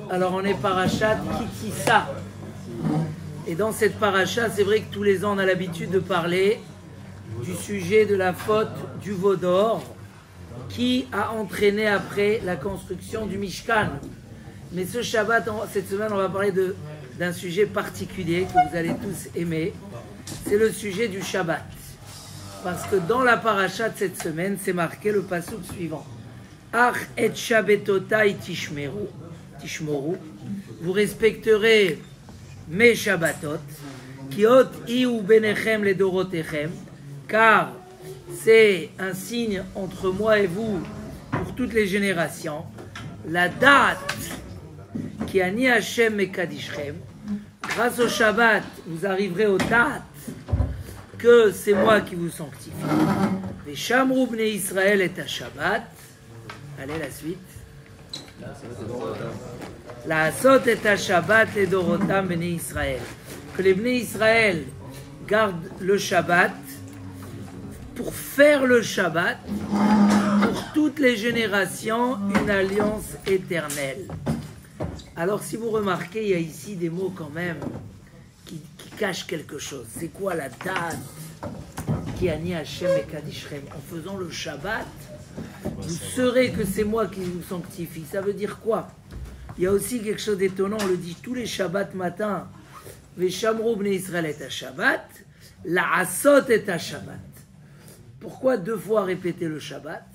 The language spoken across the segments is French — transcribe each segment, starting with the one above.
Alors on est parachat Kitissa. Et dans cette paracha, c'est vrai que tous les ans on a l'habitude de parler du sujet de la faute du veau d'or qui a entraîné après la construction du Mishkan. Mais ce Shabbat, cette semaine, on va parler d'un sujet particulier que vous allez tous aimer. C'est le sujet du Shabbat. Parce que dans la paracha de cette semaine, c'est marqué le passouk suivant. Ach et Shabbatotai tishmeru. Vous respecterez mes Shabbatot, Kiot iu benechem le dorotechem, car c'est un signe entre moi et vous pour toutes les générations. La date qui a ni Hashem mekadishchem, grâce au Shabbat, vous arriverez aux dates que c'est moi qui vous sanctifie. Veshamru bnei Israël et à Shabbat. Allez, la suite. La asot et à Shabbat les dorotam bnei Israël. Que les bnei Israël gardent le Shabbat pour faire le Shabbat pour toutes les générations, une alliance éternelle. Alors si vous remarquez, il y a ici des mots quand même qui cachent quelque chose. C'est quoi la date qui a ni Hashem et Kadishrem? En faisant le Shabbat, vous saurez que c'est moi qui vous sanctifie. Ça veut dire quoi? Il y a aussi quelque chose d'étonnant, on le dit tous les Shabbats matin. Veshamru bnei Israël et à Shabbat, la asot et à Shabbat. Pourquoi deux fois répéter le Shabbat?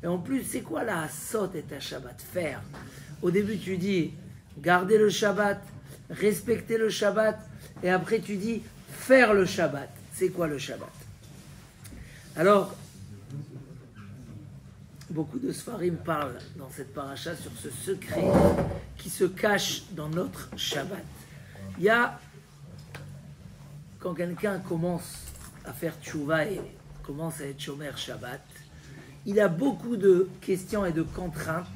Et en plus, c'est quoi la asot et à Shabbat? Faire. Au début, tu dis garder le Shabbat, respecter le Shabbat, et après tu dis faire le Shabbat. C'est quoi le Shabbat? Alors, beaucoup de Sfarim parlent dans cette paracha sur ce secret qui se cache dans notre Shabbat. Il y a, quand quelqu'un commence à faire tchouva et commence à être shomer Shabbat, il a beaucoup de questions et de contraintes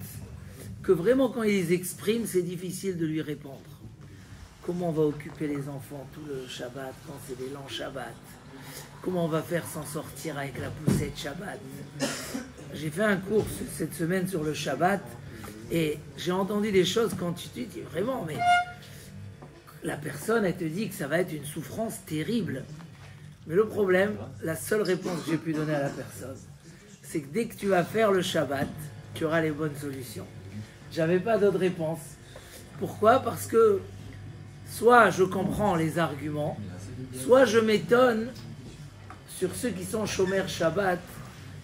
que vraiment quand il les exprime, c'est difficile de lui répondre. Comment on va occuper les enfants tout le Shabbat quand c'est des longs Shabbat? Comment on va faire s'en sortir avec la poussette Shabbat? J'ai fait un cours cette semaine sur le Shabbat et j'ai entendu des choses quand tu te dis vraiment, mais la personne, elle te dit que ça va être une souffrance terrible. Mais le problème, la seule réponse que j'ai pu donner à la personne, c'est que dès que tu vas faire le Shabbat, tu auras les bonnes solutions. J'avais pas d'autre réponse. Pourquoi? Parce que soit je comprends les arguments, soit je m'étonne sur ceux qui sont chômeurs Shabbat,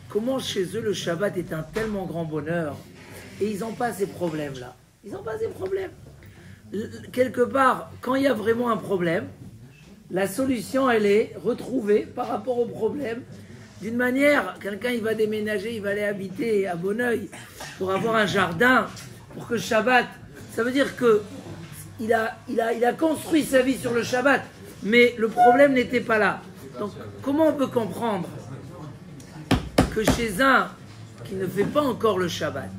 comment chez eux le Shabbat est un tellement grand bonheur et ils n'ont pas ces problèmes-là. Ils n'ont pas ces problèmes. Quelque part, quand il y a vraiment un problème, la solution, elle est retrouvée par rapport au problème. D'une manière, quelqu'un il va déménager, il va aller habiter à Bonneuil pour avoir un jardin, pour que Shabbat, ça veut dire que il a construit sa vie sur le Shabbat, mais le problème n'était pas là. Donc, comment on peut comprendre que chez un qui ne fait pas encore le Shabbat,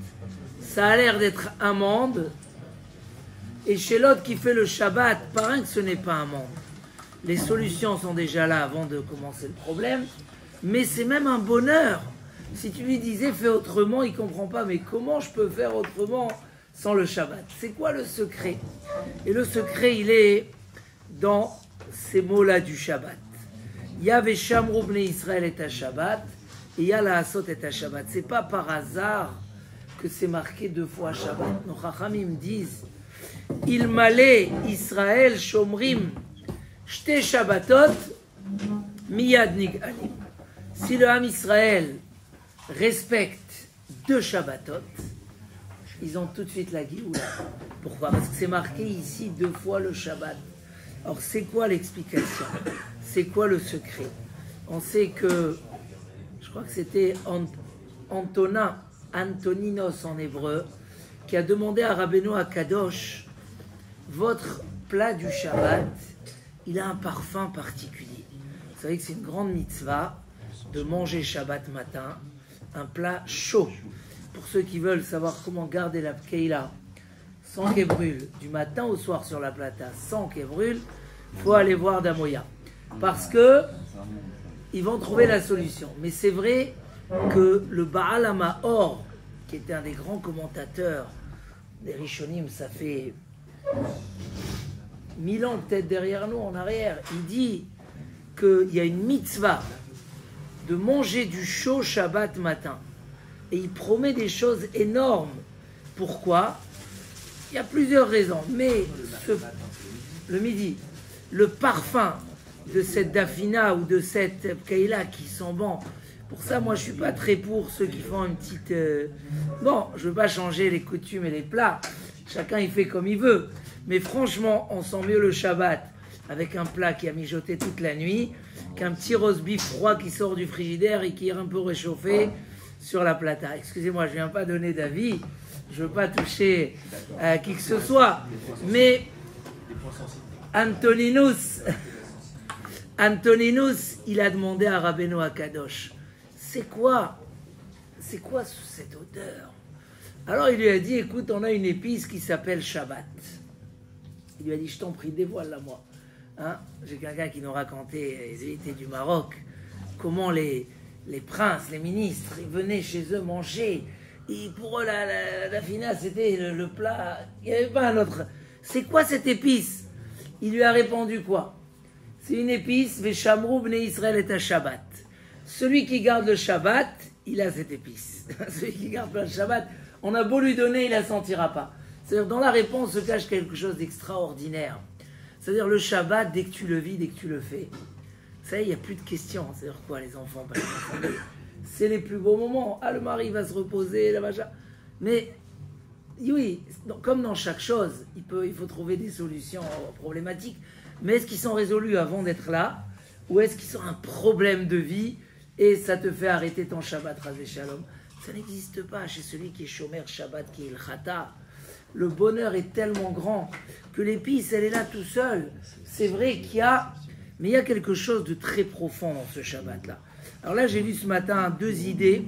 ça a l'air d'être un monde, et chez l'autre qui fait le Shabbat, paraît que ce n'est pas un monde. Les solutions sont déjà là avant de commencer le problème, mais c'est même un bonheur. Si tu lui disais fais autrement, il ne comprend pas, mais comment je peux faire autrement sans le Shabbat? C'est quoi le secret? Et le secret, il est dans ces mots-là du Shabbat. Il y a Veshamru bnei Israël et à Shabbat, et il y a la Asot et à Shabbat. C'est pas par hasard que c'est marqué deux fois Shabbat. Nos Chachamim disent il malé Israël shomrim shte Shabbatot miyad nig'alim. Si le Ham Israël respecte deux Shabbatot, ils ont tout de suite la Géoula. Pourquoi? Parce que c'est marqué ici deux fois le Shabbat. Alors c'est quoi l'explication? C'est quoi le secret? On sait que, je crois que c'était Antoninos en hébreu, qui a demandé à Rabbeinu Akadosh, votre plat du Shabbat, il a un parfum particulier. Vous savez que c'est une grande mitzvah de manger Shabbat matin, un plat chaud. Pour ceux qui veulent savoir comment garder la Keila sans qu'elle brûle, du matin au soir sur la plata, sans qu'elle brûle, il faut aller voir Damoya. Parce que ils vont trouver la solution. Mais c'est vrai que le Baal HaMaor, qui était un des grands commentateurs les Rishonim, ça fait 1000 ans peut-être derrière nous, en arrière. Il dit qu'il y a une mitzvah de manger du chaud Shabbat matin. Et il promet des choses énormes. Pourquoi? Il y a plusieurs raisons. Mais le midi, le parfum de cette dafina ou de cette kaila qui sent bon. Pour ça, moi, je suis pas très pour ceux qui font une petite... Bon, je veux pas changer les coutumes et les plats. Chacun, il fait comme il veut. Mais franchement, on sent mieux le Shabbat avec un plat qui a mijoté toute la nuit qu'un petit roast beef froid qui sort du frigidaire et qui est un peu réchauffé sur la plata. Excusez-moi, je viens pas donner d'avis. Je veux pas toucher à qui que ce soit. Mais Antoninus, il a demandé à Rabbeinu Akadosh, c'est quoi cette odeur? Alors il lui a dit, écoute, on a une épice qui s'appelle Shabbat. Il lui a dit, je t'en prie, dévoile-la moi. Hein? J'ai quelqu'un qui nous racontait, ils étaient du Maroc, comment les princes, les ministres, ils venaient chez eux manger. Et pour eux, la fina, c'était le plat. Il n'y avait pas un autre. C'est quoi cette épice? Il lui a répondu quoi? C'est une épice, Veshamrou bnei Israël est un Shabbat. Celui qui garde le Shabbat, il a cette épice. Celui qui garde le Shabbat, on a beau lui donner, il ne la sentira pas. C'est-à-dire, dans la réponse se cache quelque chose d'extraordinaire. C'est-à-dire, le Shabbat, dès que tu le vis, dès que tu le fais, ça y est, il n'y a plus de questions. C'est-à-dire quoi, les enfants, c'est les plus beaux moments. Ah, le mari va se reposer, la vache. Mais, oui, comme dans chaque chose, il faut trouver des solutions problématiques. Mais est-ce qu'ils sont résolus avant d'être là? Ou est-ce qu'ils sont un problème de vie et ça te fait arrêter ton Shabbat, Razé Shalom? Ça n'existe pas chez celui qui est Shomer Shabbat, qui est le Chata. Le bonheur est tellement grand que l'épice, elle est là tout seul. C'est vrai qu'il y a... Mais il y a quelque chose de très profond dans ce Shabbat-là. Alors là, j'ai lu ce matin 2 idées.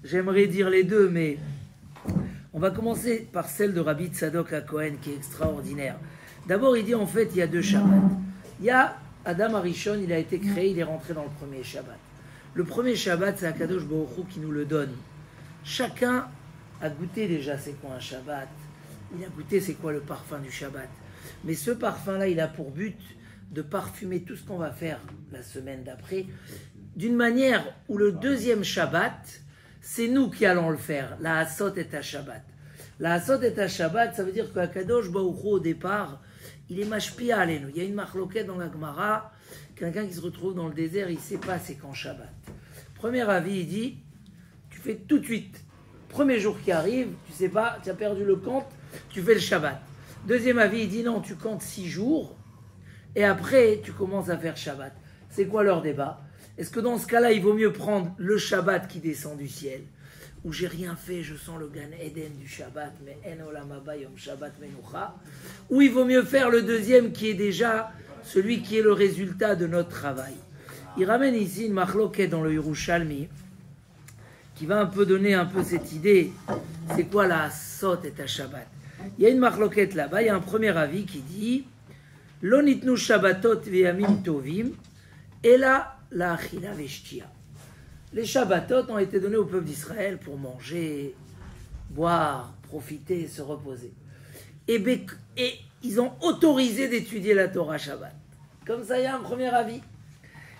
J'aimerais dire les deux, mais on va commencer par celle de Rabbi Tzadok HaKohen, qui est extraordinaire. D'abord, il dit en fait, il y a 2 Shabbats. Il y a Adam Arishon, il a été créé, il est rentré dans le premier Shabbat. Le premier Shabbat, c'est Akadosh Baruch Hu qui nous le donne. Chacun a goûté déjà c'est quoi un Shabbat. Il a goûté c'est quoi le parfum du Shabbat. Mais ce parfum-là, il a pour but de parfumer tout ce qu'on va faire la semaine d'après, d'une manière où le deuxième Shabbat, c'est nous qui allons le faire. La Hasot et à Shabbat. La Hasot et à Shabbat, ça veut dire qu'Akadosh Baruch Hu, au départ, il est mashpia alenu. Il y a une marloquette dans la Gemara, quelqu'un qui se retrouve dans le désert, il ne sait pas c'est quand Shabbat. Premier avis, il dit, tu fais tout de suite. Premier jour qui arrive, tu ne sais pas, tu as perdu le compte, tu fais le Shabbat. Deuxième avis, il dit non, tu comptes 6 jours, et après, tu commences à faire Shabbat. C'est quoi leur débat? Est-ce que dans ce cas-là, il vaut mieux prendre le Shabbat qui descend du ciel, où j'ai rien fait, je sens le Gan Eden du Shabbat, mais En Olam Haba Yom Shabbat Menucha, ou il vaut mieux faire le deuxième qui est déjà celui qui est le résultat de notre travail. Il ramène ici une marloquette dans le Yerushalmi, qui va un peu donner un peu cette idée, c'est quoi la Sot et ta Shabbat. Il y a une marloquette là-bas, il y a un premier avis qui dit Lo nitnu Shabbatot v'yamim tovim, ela la achila veshtia. Les Shabbatot ont été donnés au peuple d'Israël pour manger, boire, profiter, se reposer. Et ils ont autorisé d'étudier la Torah Shabbat. Comme ça, il y a un premier avis.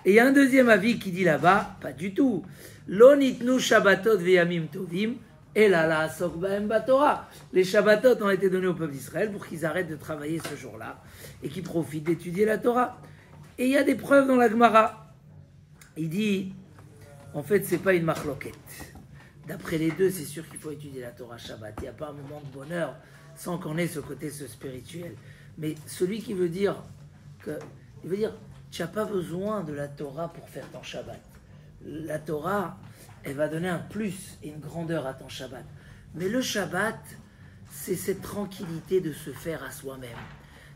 Et il y a un deuxième avis qui dit là-bas, pas du tout. Lo nitnu Shabbatot v'yamim tovim, ela la asok ba'em baTorah. Les Shabbatot ont été donnés au peuple d'Israël pour qu'ils arrêtent de travailler ce jour-là et qu'ils profitent d'étudier la Torah. Et il y a des preuves dans la Gemara. Il dit, en fait, c'est pas une marloquette. D'après les deux, c'est sûr qu'il faut étudier la Torah Shabbat. Il n'y a pas un moment de bonheur sans qu'on ait ce côté spirituel. Mais celui qui veut dire que, il veut dire, tu n'as pas besoin de la Torah pour faire ton Shabbat. La Torah, elle va donner un plus et une grandeur à ton Shabbat. Mais le Shabbat, c'est cette tranquillité de se faire à soi-même.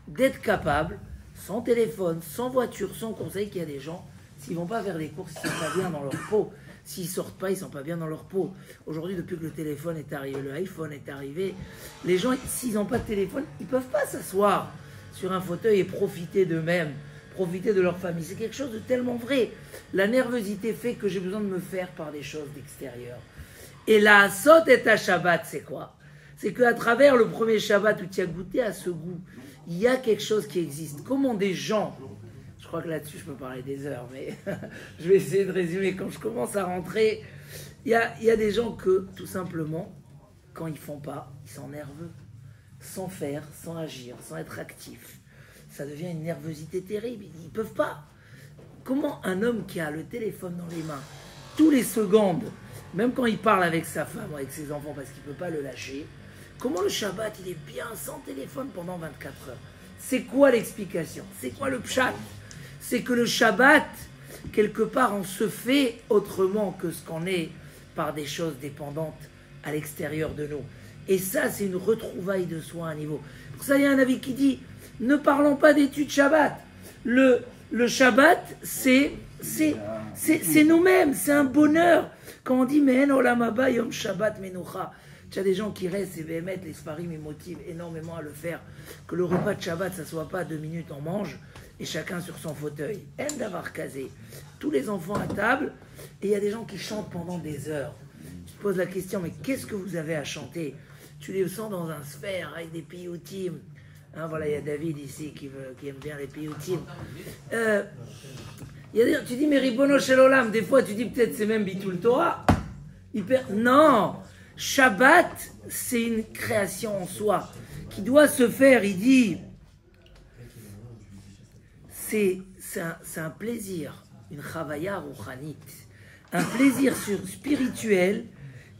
D'être capable, sans téléphone, sans voiture, sans conseil, qu'il y a des gens, s'ils ne vont pas faire les courses, ils ne sont pas bien dans leur peau. S'ils ne sortent pas, ils ne sont pas bien dans leur peau. Aujourd'hui, depuis que le téléphone est arrivé, le iPhone est arrivé, les gens, s'ils n'ont pas de téléphone, ils ne peuvent pas s'asseoir sur un fauteuil et profiter d'eux-mêmes, profiter de leur famille. C'est quelque chose de tellement vrai. La nervosité fait que j'ai besoin de me faire par des choses d'extérieur. Et la Sot et ta Shabbat, c'est quoi? C'est qu'à travers le premier Shabbat où tu as goûté à ce goût, il y a quelque chose qui existe. Comment des gens, je crois que là-dessus je peux parler des heures, mais je vais essayer de résumer. Quand je commence à rentrer, il y a des gens que, tout simplement, quand ils font pas, ils sont nerveux. Sans faire, sans agir, sans être actif. Ça devient une nervosité terrible. Ils ne peuvent pas. Comment un homme qui a le téléphone dans les mains, tous les secondes, même quand il parle avec sa femme ou avec ses enfants parce qu'il ne peut pas le lâcher, comment le Shabbat, il est bien sans téléphone pendant 24 heures? C'est quoi l'explication? C'est quoi le pshat? C'est que le Shabbat, quelque part, on se fait autrement que ce qu'on est par des choses dépendantes à l'extérieur de nous. Et ça, c'est une retrouvaille de soi à un niveau. Pour ça, il y a un avis qui dit, ne parlons pas d'études Shabbat. Le Shabbat, c'est nous-mêmes, c'est un bonheur. Quand on dit, mais en olam haba yom Shabbat menucha, tu as des gens qui restent et mettent les sfarim, ils motivent énormément à le faire. Que le repas de Shabbat, ça ne soit pas 2 minutes, on mange, et chacun sur son fauteuil. En d'avoir casé. Tous les enfants à table, et il y a des gens qui chantent pendant des heures. Tu te poses la question, mais qu'est-ce que vous avez à chanter? Tu les sens dans un sphère avec des piyutim. Hein, voilà, il y a David ici qui aime bien les piyutim. Tu dis, mais Ribono Shel Olam, des fois tu dis peut-être c'est même Bitul Torah. Non, Shabbat, c'est une création en soi qui doit se faire, il dit, c'est un plaisir, une chavaya rouchanit, un plaisir spirituel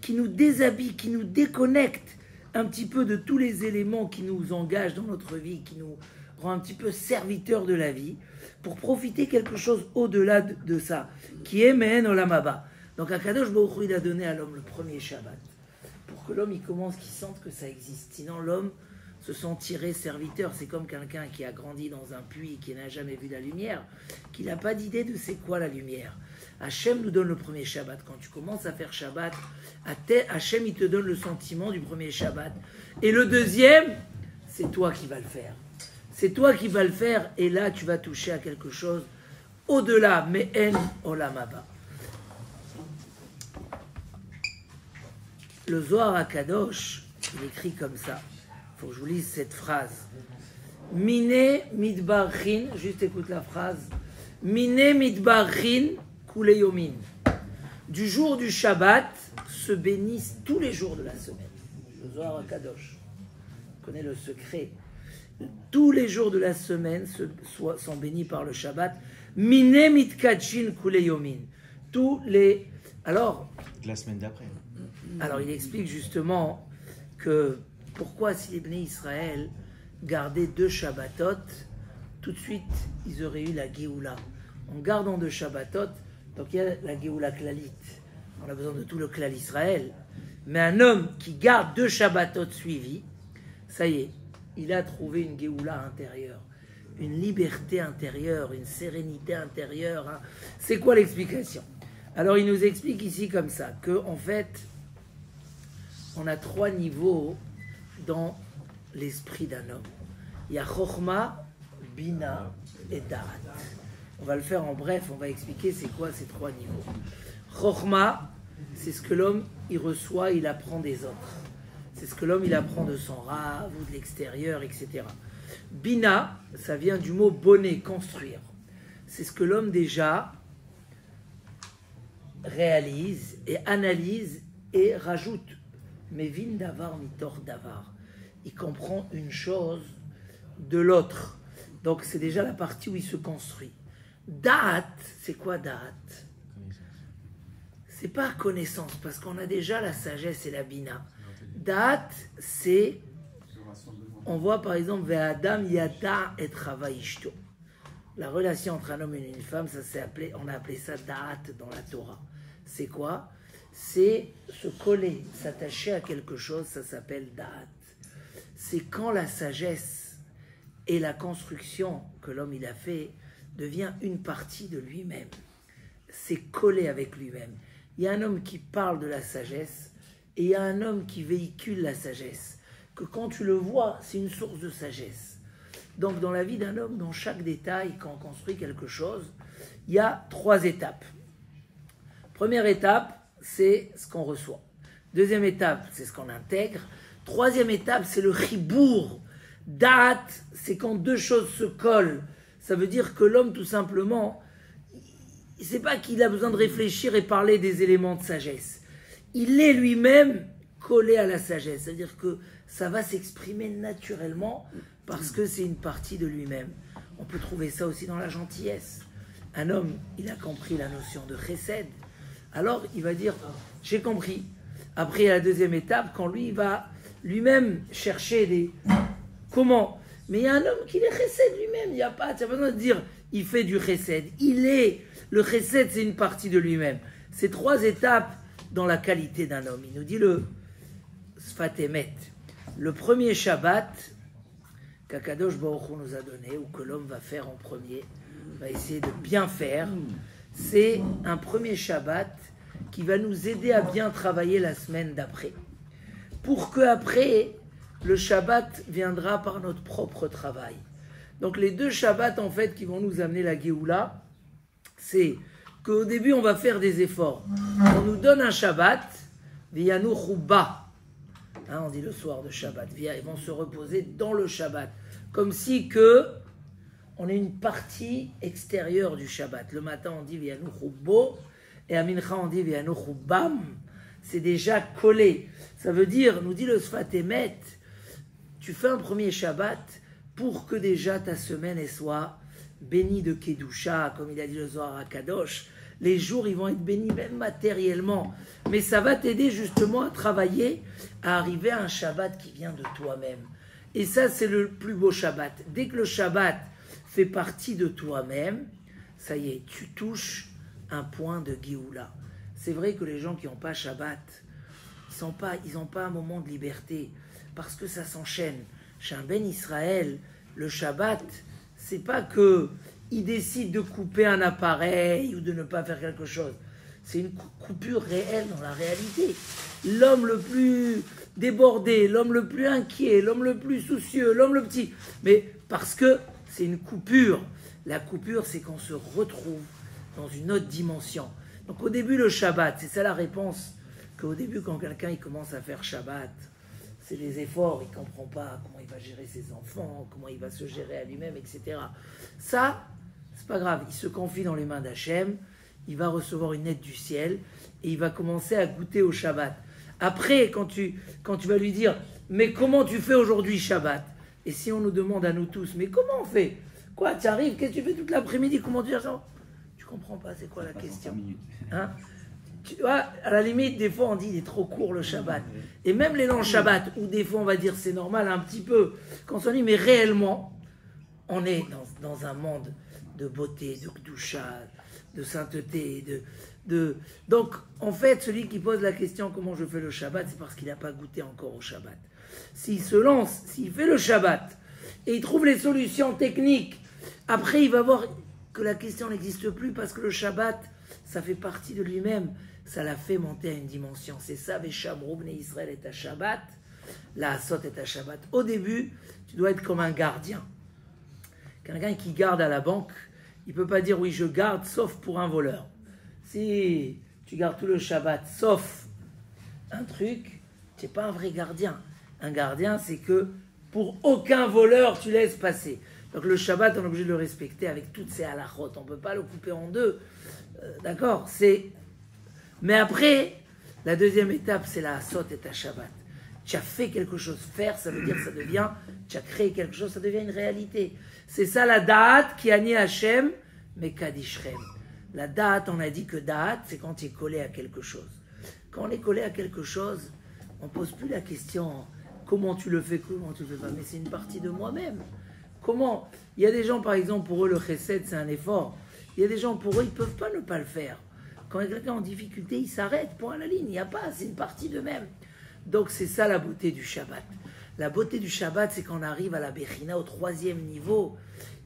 qui nous déshabille, qui nous déconnecte un petit peu de tous les éléments qui nous engagent dans notre vie, qui nous rend un petit peu serviteurs de la vie, pour profiter quelque chose au-delà de ça, qui est Mehen Olam Haba. Donc Akadosh Baruch Hu, il a donné à l'homme le premier Shabbat, pour que l'homme il commence, qu'il sente que ça existe. Sinon l'homme se sentirait serviteur. C'est comme quelqu'un qui a grandi dans un puits, qui n'a jamais vu la lumière, qui n'a pas d'idée de c'est quoi la lumière. Hachem nous donne le premier Shabbat. Quand tu commences à faire Shabbat, Hachem il te donne le sentiment du premier Shabbat. Et le deuxième, c'est toi qui vas le faire. C'est toi qui vas le faire, et là tu vas toucher à quelque chose au-delà, mais en olam haba. Le Zohar HaKadosh, il écrit comme ça. Il faut que je vous lise cette phrase. Mine midbarchin, juste écoute la phrase. Mine midbarchin kuleyomin. Du jour du Shabbat se bénissent tous les jours de la semaine. Le Zohar HaKadosh. On connaît le secret. Tous les jours de la semaine sont bénis par le Shabbat. Mine mitkachin kuleyomin. Tous les... Alors... La semaine d'après. Alors il explique justement que pourquoi si les Bnei Israël gardaient 2 Shabbatot, tout de suite ils auraient eu la Géoula. En gardant 2 Shabbatot, donc il y a la Géoula Klalit. On a besoin de tout le Klal Israël. Mais un homme qui garde 2 Shabbatot suivis, ça y est, il a trouvé une Géoula intérieure, une liberté intérieure, une sérénité intérieure. Hein. C'est quoi l'explication? Alors il nous explique ici comme ça, que en fait, on a 3 niveaux dans l'esprit d'un homme. Il y a Chokhma, Bina et Darat. On va le faire en bref, on va expliquer c'est quoi ces 3 niveaux. Chokhma, c'est ce que l'homme il reçoit, il apprend des autres. C'est ce que l'homme il apprend de son rave ou de l'extérieur, etc. Bina, ça vient du mot bonnet, construire. C'est ce que l'homme déjà réalise et analyse et rajoute. Mais vin davar mitor davar. Il comprend une chose de l'autre. Donc c'est déjà la partie où il se construit. Da'at, c'est quoi da'at? C'est pas connaissance, parce qu'on a déjà la sagesse et la bina. Da'at, c'est... On voit par exemple Ve'adam yada et chava ishto. La relation entre un homme et une femme, ça s'est appelé, on a appelé ça da'at dans la Torah. C'est quoi? C'est se coller, s'attacher à quelque chose, ça s'appelle da'at. C'est quand la sagesse et la construction que l'homme il a fait devient une partie de lui-même. C'est collé avec lui-même. Il y a un homme qui parle de la sagesse et il y a un homme qui véhicule la sagesse. Que quand tu le vois, c'est une source de sagesse. Donc dans la vie d'un homme, dans chaque détail, quand on construit quelque chose, il y a 3 étapes. Première étape, c'est ce qu'on reçoit. Deuxième étape, c'est ce qu'on intègre. Troisième étape, c'est le chibour. Da'at, c'est quand deux choses se collent. Ça veut dire que l'homme, tout simplement, c'est pas qu'il a besoin de réfléchir et parler des éléments de sagesse. Il est lui-même collé à la sagesse. C'est-à-dire que ça va s'exprimer naturellement parce que c'est une partie de lui-même. On peut trouver ça aussi dans la gentillesse. Un homme, il a compris la notion de chesed. Alors, il va dire, j'ai compris. Après, il y a la deuxième étape, quand lui, il va lui-même chercher des... Comment? Mais il y a un homme qui est chesed lui-même. Il n'y a pas besoin de dire, il fait du chesed. Il est... Le chesed, c'est une partie de lui-même. C'est trois étapes dans la qualité d'un homme. Il nous dit le Sfat Emet. Le premier Shabbat qu'Akadosh Baruch Hu nous a donné, ou que l'homme va faire en premier, va essayer de bien faire, c'est un premier Shabbat qui va nous aider à bien travailler la semaine d'après. Pour que après, le Shabbat viendra par notre propre travail. Donc les deux Shabbats en fait qui vont nous amener la Géoula, c'est qu'au début on va faire des efforts. On nous donne un Shabbat, V'yanu Chouba. On dit le soir de Shabbat. Ils vont se reposer dans le Shabbat. Comme si que on est une partie extérieure du Shabbat. Le matin on dit V'yanu Choubo et à Mincha on dit V'yanu Choubam. C'est déjà collé. Ça veut dire, nous dit le Sfat Emet, tu fais un premier Shabbat pour que déjà ta semaine elle soit bénie de Kedusha, comme il a dit le Zohar à Kadosh. Les jours, ils vont être bénis même matériellement. Mais ça va t'aider justement à travailler, à arriver à un Shabbat qui vient de toi-même. Et ça, c'est le plus beau Shabbat. Dès que le Shabbat fait partie de toi-même, ça y est, tu touches un point de Géoula. C'est vrai que les gens qui n'ont pas Shabbat, ils n'ont pas un moment de liberté, parce que ça s'enchaîne. Chez un Ben Israël, le Shabbat, c'est pas que il décide de couper un appareil ou de ne pas faire quelque chose. C'est une coupure réelle dans la réalité. L'homme le plus débordé, l'homme le plus inquiet, l'homme le plus soucieux, l'homme le petit. Mais parce que c'est une coupure. La coupure, c'est qu'on se retrouve dans une autre dimension. Donc au début, le Shabbat, c'est ça la réponse. Qu'au début, quand quelqu'un il commence à faire Shabbat, c'est les efforts, il ne comprend pas comment il va gérer ses enfants, comment il va se gérer à lui-même, etc. Ça, c'est pas grave, il se confie dans les mains d'Hachem, il va recevoir une aide du ciel, et il va commencer à goûter au Shabbat. Après, quand tu vas lui dire, mais comment tu fais aujourd'hui Shabbat? Et si on nous demande à nous tous, mais comment on fait? Quoi, tu arrives, qu'est-ce que tu fais toute l'après-midi? Comment tu fais ça? Tu comprends pas, c'est quoi la question? Hein? Tu vois, à la limite, des fois on dit il est trop court le Shabbat. Et même les longs Shabbats, où des fois on va dire c'est normal un petit peu, quand on dit mais réellement, on est dans un monde de beauté, de Kedusha, de sainteté, donc en fait, celui qui pose la question comment je fais le Shabbat, c'est parce qu'il n'a pas goûté encore au Shabbat. S'il se lance, s'il fait le Shabbat, et il trouve les solutions techniques, après il va voir que la question n'existe plus parce que le Shabbat, ça fait partie de lui-même. Ça l'a fait monter à une dimension. C'est ça, Veshamrou Bnei Israël est à Shabbat, la Asot est à Shabbat. Au début, tu dois être comme un gardien. Quelqu'un qui garde à la banque, il ne peut pas dire oui, je garde, sauf pour un voleur. Si tu gardes tout le Shabbat, sauf un truc, tu n'es pas un vrai gardien. Un gardien, c'est que pour aucun voleur, tu laisses passer. Donc le Shabbat, on est obligé de le respecter avec toutes ses halachot. On ne peut pas le couper en deux. D'accord? Mais après, la deuxième étape, c'est la Asot et ta Shabbat. Tu as fait quelque chose. Faire, ça veut dire ça devient, tu as créé quelque chose, ça devient une réalité. C'est ça la Da'at qui a nié Hachem, mais Kadishrem. La Da'at, on a dit que Da'at, c'est quand tu es collé à quelque chose. Quand on est collé à quelque chose, on ne pose plus la question comment tu le fais, comment tu le fais pas. Mais c'est une partie de moi-même. Comment? Il y a des gens, par exemple, pour eux, le chesed, c'est un effort. Il y a des gens, pour eux, ils ne peuvent pas ne pas le faire. Quand il y a quelqu'un en difficulté, il s'arrête, point à la ligne. Il n'y a pas, c'est une partie d'eux-mêmes. Donc, c'est ça la beauté du Shabbat. La beauté du Shabbat, c'est qu'on arrive à la Bechina, au troisième niveau,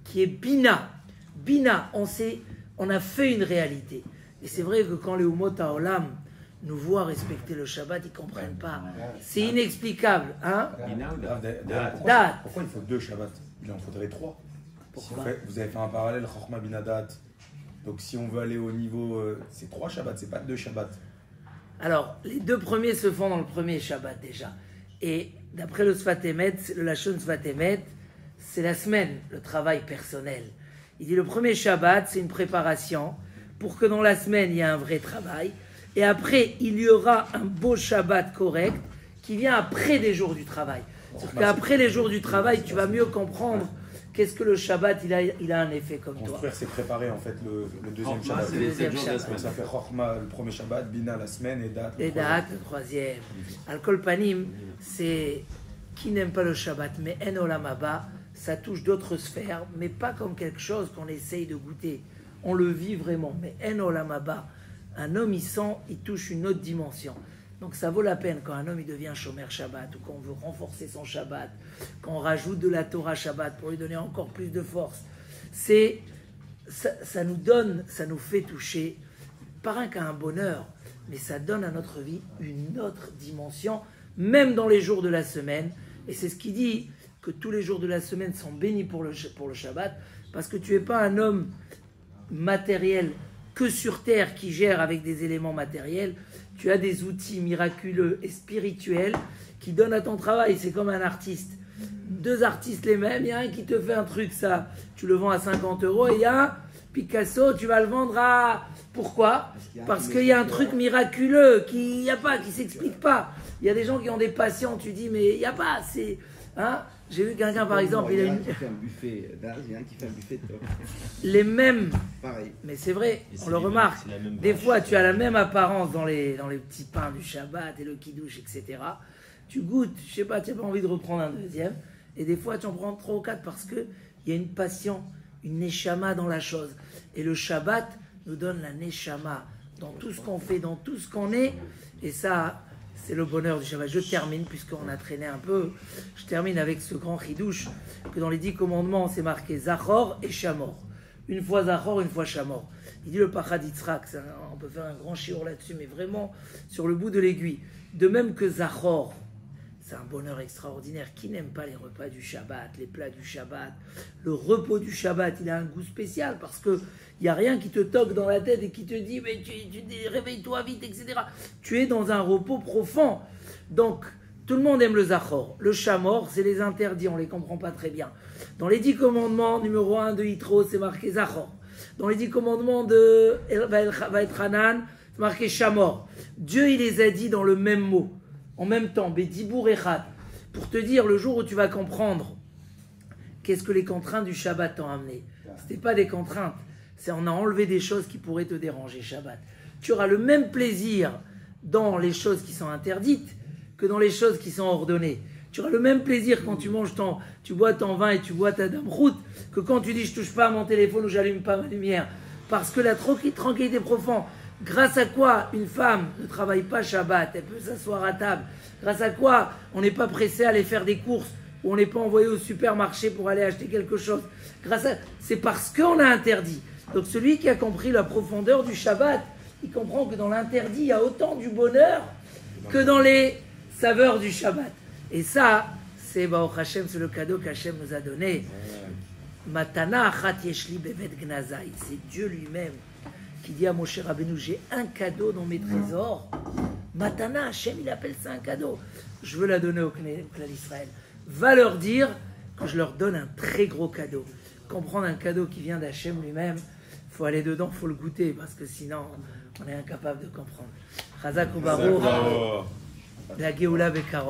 qui est Bina. Bina, on a fait une réalité. Et c'est vrai que quand les Umot HaOlam nous voient respecter le Shabbat, ils ne comprennent pas. C'est inexplicable. Hein? Pourquoi il faut 2 Shabbats? Il en faudrait 3. Vous avez fait un parallèle, Chochma Binadat. Donc si on veut aller au niveau, c'est 3 Shabbats, c'est pas 2 Shabbats. Alors, les 2 premiers se font dans le premier Shabbat déjà. Et D'après le Sfat Emet, le Lachon Sfat Emet, c'est la semaine, le travail personnel. Il dit le premier Shabbat, c'est une préparation pour que dans la semaine, il y ait un vrai travail. Et après, il y aura un beau Shabbat correct qui vient après des jours du travail. C'est-à-dire qu'après les jours du travail, tu vas mieux comprendre qu'est-ce que le Shabbat, il a un effet comme toi. Construire, c'est préparer en fait le deuxième Shabbat. C'est les 7 jours de la semaine. Ça fait Chokhma le premier Shabbat, Bina la semaine et Da'at Et Da'at le troisième. Al-Kol Panim, c'est qui n'aime pas le Shabbat, mais En Olam Haba, ça touche d'autres sphères, mais pas comme quelque chose qu'on essaye de goûter. On le vit vraiment. Mais En Olam Haba, un homme, il touche une autre dimension. Donc ça vaut la peine quand un homme il devient Shomer Shabbat ou qu'on veut renforcer son Shabbat, qu'on rajoute de la Torah Shabbat pour lui donner encore plus de force. Ça nous fait toucher, pas rien qu'à un bonheur, mais ça donne à notre vie une autre dimension, même dans les jours de la semaine. Et c'est ce qui dit que tous les jours de la semaine sont bénis pour le Shabbat, parce que tu n'es pas un homme matériel que sur terre qui gère avec des éléments matériels. Tu as des outils miraculeux et spirituels qui donnent à ton travail. C'est comme un artiste. Deux artistes les mêmes, il y a un qui te fait un truc, ça, tu le vends à 50 €, et il y a un Picasso, tu vas le vendre à... Pourquoi ? Parce qu'il y a un truc miraculeux qui s'explique pas. Il y a des gens qui ont des patients, tu dis, mais il n'y a pas, c'est... Hein ? J'ai vu quelqu'un, par exemple, il a une... qui fait un buffet d'Az, il y a un qui fait un buffet de top. Les mêmes... Pareil. Mais c'est vrai, on le remarque. Des fois, tu as la même apparence dans les petits pains du Shabbat et le kiddush, etc. Tu goûtes, je sais pas, tu n'as pas envie de reprendre un deuxième. Et des fois, tu en prends 3 ou 4 parce qu'il y a une passion, une neshama dans la chose. Et le Shabbat nous donne la neshama dans tout ce qu'on fait, dans tout ce qu'on est. Et ça, c'est le bonheur du Shabbat. Je termine, puisqu'on a traîné un peu, je termine avec ce grand chidouche que dans les 10 commandements, c'est marqué Zachor et Shamor. Une fois Zachor, une fois Shamor. Il dit le Pachad Yitzhak, on peut faire un grand shiur là-dessus, mais vraiment sur le bout de l'aiguille. De même que Zachor, c'est un bonheur extraordinaire. Qui n'aime pas les repas du Shabbat, les plats du Shabbat? Le repos du Shabbat, il a un goût spécial parce qu'il n'y a rien qui te toque dans la tête et qui te dit mais réveille-toi vite, etc. Tu es dans un repos profond. Donc, tout le monde aime le Zachor. Le Shamor, c'est les interdits, on ne les comprend pas très bien. Dans les 10 commandements, numéro 1 de Yitro, c'est marqué Zachor. Dans les 10 commandements de Vaetranan, c'est marqué Shamor. Dieu, il les a dit dans le même mot. En même temps, Bédibour Echad, pour te dire le jour où tu vas comprendre qu'est-ce que les contraintes du Shabbat t'ont amené. Ce n'était pas des contraintes, c'est on a enlevé des choses qui pourraient te déranger Shabbat. Tu auras le même plaisir dans les choses qui sont interdites que dans les choses qui sont ordonnées. Tu auras le même plaisir quand tu bois ton vin et tu bois ta damroute que quand tu dis je touche pas à mon téléphone ou j'allume pas ma lumière. Parce que la tranquillité profonde. Grâce à quoi une femme ne travaille pas Shabbat, elle peut s'asseoir à table. Grâce à quoi on n'est pas pressé à aller faire des courses ou on n'est pas envoyé au supermarché pour aller acheter quelque chose. C'est parce qu'on a interdit. Donc celui qui a compris la profondeur du Shabbat, il comprend que dans l'interdit, il y a autant du bonheur que dans les saveurs du Shabbat. Et ça, c'est Baruch Hashem, c'est le cadeau qu'Hashem nous a donné. Matana achat yeshli bevet gnazai. C'est Dieu lui-même qui dit à Moshe Rabbeinu, j'ai un cadeau dans mes trésors. Matana, Hachem, il appelle ça un cadeau. Je veux la donner au clan d'Israël. Va leur dire que je leur donne un très gros cadeau. Comprendre un cadeau qui vient d'Hachem lui-même, il faut aller dedans, il faut le goûter, parce que sinon, on est incapable de comprendre. Chazak ou Baruch, la Geoula Bekaro.